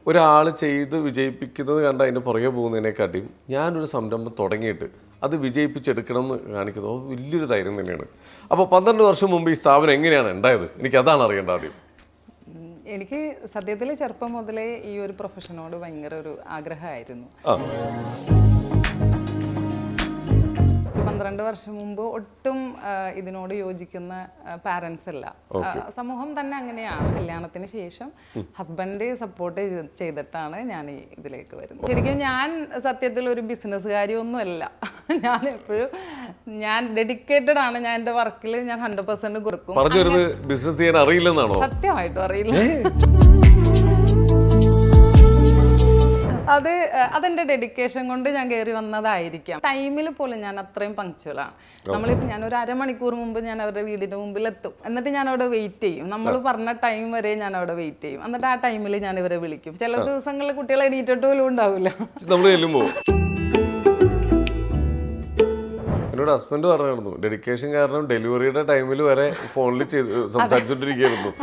ഒരാൾ ചെയ്ത് വിജയിപ്പിക്കുന്നത് കണ്ട് അതിൻ്റെ പുറകെ പോകുന്നതിനെക്കാട്ടിയും ഞാനൊരു സംരംഭം തുടങ്ങിയിട്ട് അത് വിജയിപ്പിച്ചെടുക്കണം എന്ന് കാണിക്കുന്നത് വലിയൊരു ധൈര്യം തന്നെയാണ്. അപ്പോൾ 12 വർഷം മുമ്പ് ഈ സ്ഥാപനം എങ്ങനെയാണ് ഉണ്ടായത്? എനിക്കതാണ് അറിയേണ്ടത് ആദ്യം. എനിക്ക് സത്യത്തിൽ ചെറുപ്പം മുതലേ ഈ ഒരു പ്രൊഫഷനോട് ഭയങ്കര ഒരു ആഗ്രഹമായിരുന്നു. 12 വർഷം മുമ്പ് ഒട്ടും ഇതിനോട് യോജിക്കുന്ന പാരൻസ് അല്ല. സമൂഹം തന്നെ അങ്ങനെയാണ്. കല്യാണത്തിന് ശേഷം ഹസ്ബൻഡ് സപ്പോർട്ട് ചെയ്തിട്ടാണ് ഞാൻ ഇതിലേക്ക് വരുന്നത്. ശരിക്കും ഞാൻ സത്യത്തിൽ ഒരു ബിസിനസ്സുകാരിയൊന്നുമല്ല. ഞാൻ എപ്പോഴും ഡെഡിക്കേറ്റഡ് ആണ്. ഞാൻ എൻ്റെ വർക്കിൽ ഞാൻ 100% കൊടുക്കും. ബിസിനസ് ചെയ്യാൻ അറിയില്ലെന്നാണോ? സത്യമായിട്ടും അറിയില്ല. അതെന്റെ ഡെഡിക്കേഷൻ കൊണ്ട് ഞാൻ കയറി വന്നതായിരിക്കാം. ടൈമിൽ പോലും ഞാൻ അത്രയും പങ്ക്ച്വലാണ്. നമ്മളിപ്പോൾ ഞാൻ ഒരു അരമണിക്കൂർ മുമ്പ് ഞാൻ അവരുടെ വീടിന്റെ മുമ്പിൽ എത്തും. എന്നിട്ട് ഞാൻ അവിടെ വെയിറ്റ് ചെയ്യും. നമ്മൾ പറഞ്ഞ ടൈം വരെ ഞാൻ അവിടെ വെയിറ്റ് ചെയ്യും. എന്നിട്ട് ആ ടൈമിൽ ഞാൻ ഇവരെ വിളിക്കും. ചില ദിവസങ്ങളിൽ കുട്ടികളെ എണീറ്റിട്ട് പോലും ഉണ്ടാവില്ല. എന്നോട് ഹസ്ബൻഡ് പറഞ്ഞിരുന്നു, ഡെഡിക്കേഷൻ കാരണം ഡെലിവറിയുടെ ടൈമിൽ വരെ ഫോണിൽ സംസാരിച്ചോണ്ടിരിക്കുന്നു.